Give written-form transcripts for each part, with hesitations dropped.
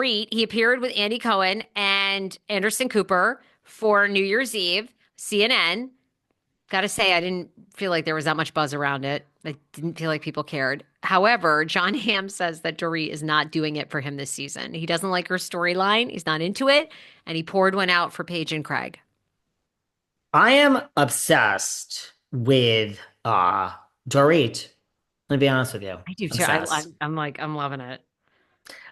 Dorit, he appeared with Andy Cohen and Anderson Cooper for New Year's Eve, CNN. Gotta say, I didn't feel like there was that much buzz around it. I didn't feel like people cared. However, John Hamm says that Dorit is not doing it for him this season. He doesn't like her storyline. He's not into it. And he poured one out for Paige and Craig. I am obsessed with Dorit. Let me be honest with you. I do too. Obsessed. I'm like, I'm loving it.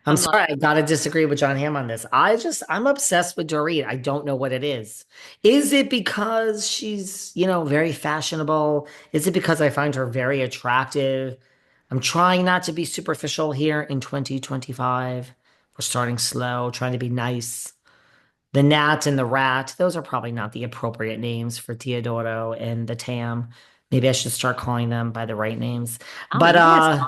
I'm I'm loving sorry, I gotta disagree with John Hamm on this. I'm obsessed with Dorit. I don't know what it is. Is it because she's, very fashionable? Is it because I find her very attractive? I'm trying not to be superficial here in 2025. We're starting slow, trying to be nice. The Gnat and the Rat, those are probably not the appropriate names for Teodoro and the Tam. Maybe I should start calling them by the right names. Oh, But you guys.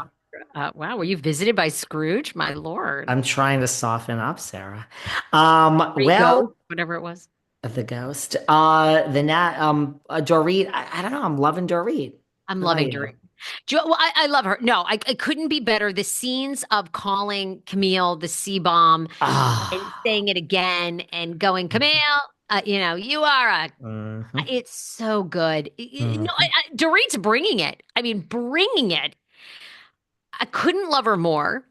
Wow, were you visited by Scrooge? My Lord. I'm trying to soften up, Sarah. Or you Well, go, whatever it was. the ghost. The Nat, Dorit. I don't know. I'm loving Dorit. I'm What about loving you? Dorit. Well, I love her. No, I couldn't be better. The scenes of calling Camille the C bomb and Ah. saying it again and going, Camille, you are a. Mhm, It's so good. No, mhm. Dorit's bringing it. I mean, bringing it. I couldn't love her more.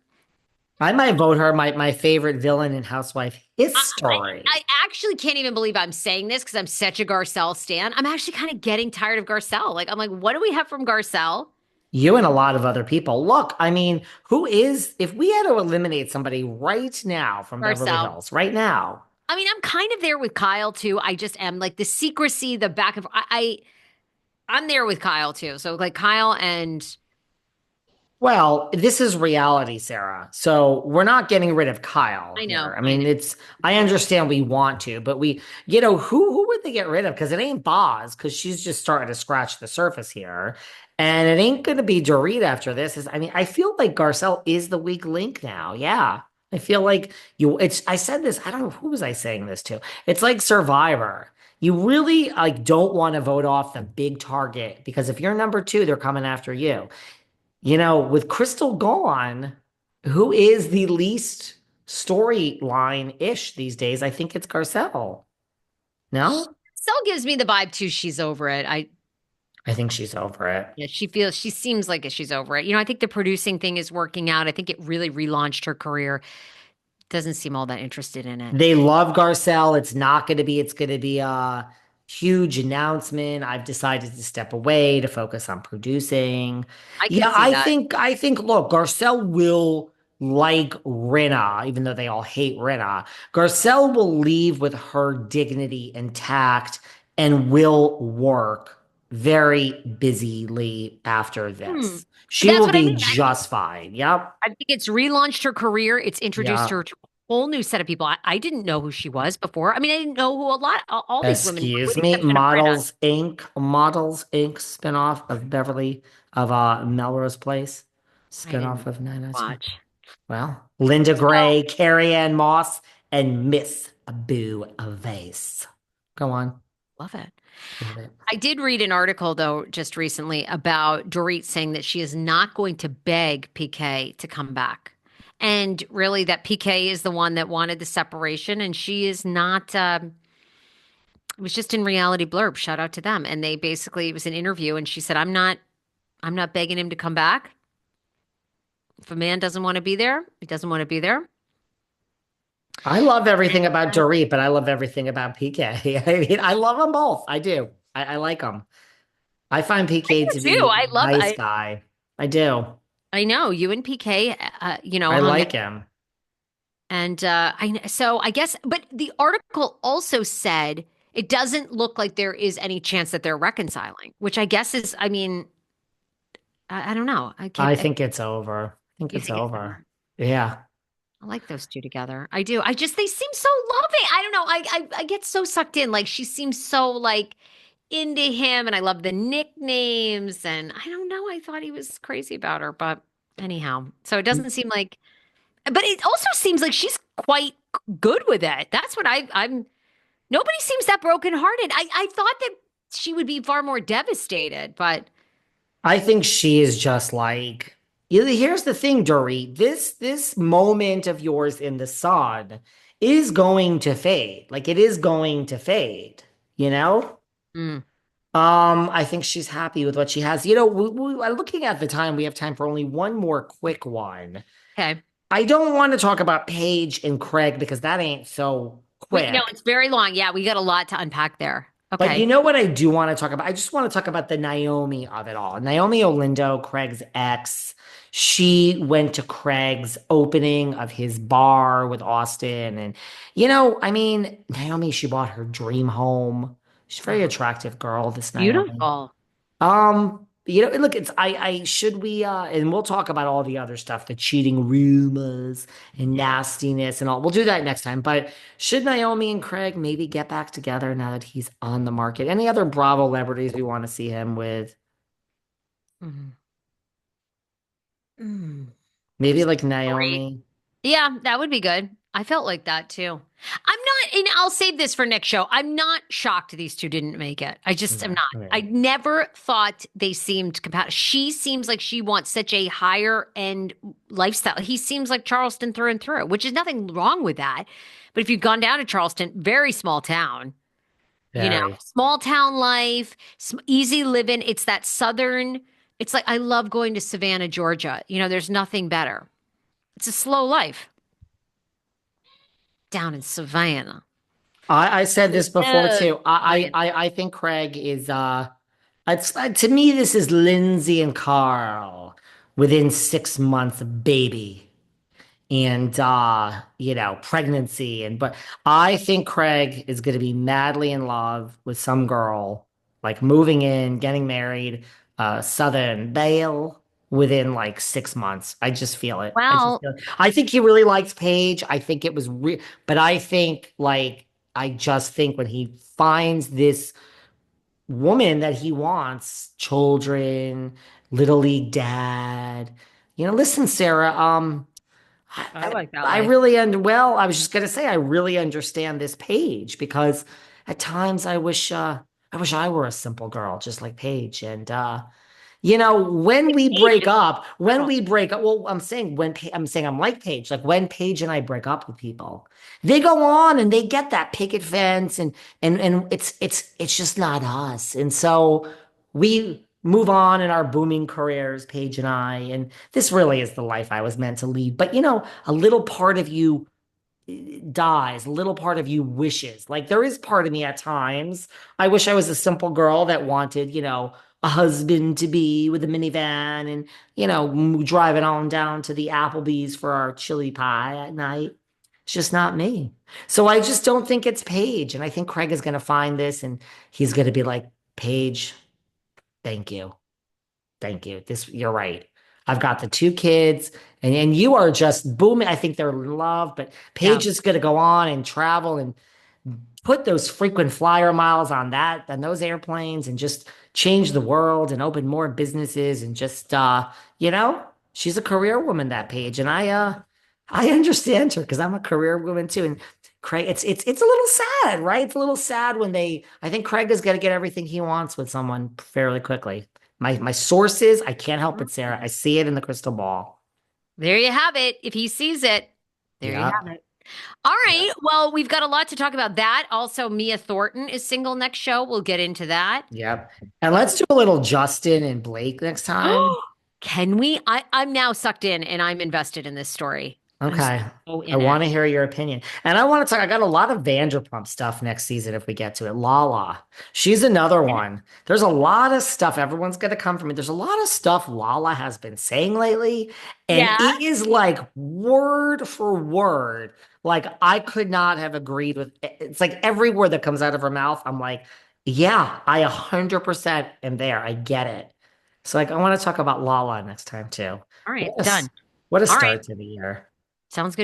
I might vote her my favorite villain in Housewife I, I, history. I actually can't even believe I'm saying this because I'm such a Garcelle stan. I'm actually kind of getting tired of Garcelle. Like, I'm like, what do we have from Garcelle? You and a lot of other people. Look, I mean, if we had to eliminate somebody right now from Beverly Garcelle. Hills, right now, I mean, I'm kind of there with Kyle too. I just am like the secrecy, the back and forth. I'm there with Kyle too. So like Kyle and well, this is reality, Sarah. So we're not getting rid of Kyle I know, here. I I mean, know. I understand we want to, but who would they get rid of? Because it ain't Boz, because she's just starting to scratch the surface here. And it ain't going to be Dorit after this. I mean, I feel like Garcelle is the weak link now. Yeah. I feel like I said this, I don't know, who was I saying this to? It's like Survivor. You really like don't want to vote off the big target because if you're number two, they're coming after you. With Crystal gone, who is the least storyline-ish these days? I think it's Garcelle. No? Sel gives me the vibe too. She's over it. I think she's over it. Yeah, she seems like she's over it. I think the producing thing is working out. I think it really relaunched her career. Doesn't seem all that interested in it. They love Garcelle. It's going to be a huge announcement. I've decided to step away to focus on producing. I could Yeah, see that. look, Garcelle will like Rinna, even though they all hate Rinna. Garcelle will leave with her dignity intact and will work very busily after Hmm. this. She That's will what I be mean. just fine. Yep. I think it's relaunched her career. It's introduced Yeah. her to a whole new set of people. I didn't know who she was before. I mean, I didn't know who all these women were, with Excuse the me, exception of Brenna. Models Inc. spinoff of Melrose Place, I spinoff didn't of 902. watch. Well, Linda So Gray, Carrie Ann Moss, and Miss Boo Vase. Go on. love it. Love it. I did read an article though just recently about Dorit saying that she is not going to beg PK to come back. And really that PK is the one that wanted the separation and she is not it was just in Reality Blurb. Shout out to them. And they basically it was an interview and she said, I'm not begging him to come back. If a man doesn't want to be there, he doesn't want to be there. I love everything about Dorit, but I love everything about PK. I mean, I love them both. I do. I like them. I find I PK to do too. be a nice guy. I do. I know you and PK, I hung out. like him. And so I guess, but the article also said it doesn't look like there is any chance that they're reconciling, which I guess is, I mean, I don't know. I can't, I think it's over. I think you it's think it's, over. Yeah. I like those two together. I do. They seem so loving. I don't know. I get so sucked in. Like she seems so like into him and I love the nicknames and I don't know. I thought he was crazy about her, but anyhow, so it doesn't seem like, but it also seems like she's quite good with it. That's what I'm nobody seems that brokenhearted. I thought that she would be far more devastated, but I think she is just like, Here's the thing, Dory. This moment of yours in the sun is going to fade. Like it is going to fade, you know? Mm, I think she's happy with what she has. Looking at the time, we have time for only one more quick one. okay. I don't want to talk about Paige and Craig because that ain't so Wait, no, quick. it's very long. Yeah, we got a lot to unpack there. But you Okay. know what I do want to talk about? I just want to talk about the Naomi of it all. Naomi Olindo, Craig's ex, she went to Craig's opening of his bar with Austin. And, I mean, Naomi, she bought her dream home. She's a very Uh-huh. attractive girl, this Naomi. Beautiful. Look, I should we and we'll talk about all the other stuff, the cheating rumors and nastiness and all. We'll do that next time. But should Naomi and Craig maybe get back together now that he's on the market? Any other Bravo celebrities we want to see him with? Mhm. Mm. Maybe like Great. Naomi. Yeah, that would be good. I felt like that too. I'm not, and I'll save this for next show. I'm not shocked these two didn't make it. I just am Okay, not. I okay. never thought they seemed compatible. She seems like she wants such a higher end lifestyle. He seems like Charleston through and through, which is nothing wrong with that. But if you've gone down to Charleston, very small town, Very. small town life, easy living. It's that southern, it's like I love going to Savannah, Georgia. There's nothing better. It's a slow life down in Savannah. I said this before Love too. Savannah. I think Craig is to me this is Lindsay and Carl within 6 months of baby and pregnancy. But I think Craig is going to be madly in love with some girl, like moving in, getting married, Southern Belle within like 6 months. I just feel it. I just Well, feel it. I think he really likes Paige. I think it was but I think I just think when he finds this woman that he wants, children, little league dad. Listen, Sarah, I, I I like that I life. really well, I was just gonna say I really understand this Paige because at times I wish I were a simple girl just like Paige. And when we break up, well, I'm saying I'm like Paige, like when Paige and I break up with people, they go on and they get that picket fence and it's just not us. And so we move on in our booming careers, Paige and I, and this really is the life I was meant to lead. But a little part of you dies, a little part of you wishes. Like there is part of me at times. I wish I was a simple girl that wanted, a husband to be with a minivan and, driving on down to the Applebee's for our chili pie at night. It's just not me. So I just don't think it's Paige. And I think Craig is going to find this and he's going to be like, Paige, thank you. Thank you. You're right. I've got the two kids, and you are just booming. I think they're in love, but Yeah. Paige is going to go on and travel and put those frequent flyer miles on those airplanes and just change the world and open more businesses and just she's a career woman, that Paige, and I understand her because I'm a career woman too. And Craig, it's a little sad, right? It's a little sad when I think Craig is going to get everything he wants with someone fairly quickly. My sources, I can't help it, Sarah. I see it in the crystal ball. There you have it. If he sees it, there you Yep. have it. All right. Yep. Well, we've got a lot to talk about that. Also, Mia Thornton is single next show. We'll get into that. Yep. And But let's do a little Justin and Blake next time. can we? I'm now sucked in and I'm invested in this story. I'm Okay. so I in it. want to hear your opinion. And I want to talk, I got a lot of Vanderpump stuff next season if we get to it. Lala. She's another one. There's a lot of stuff. Everyone's going to come from me. There's a lot of stuff Lala has been saying lately. And Yeah. it is like word for word. Like I could not have agreed with it's like every word that comes out of her mouth. I'm like, yeah, I 100% am there. I get it. So like I want to talk about Lala next time too. All right. What a, Done. what a All right. start to the year. Sounds good.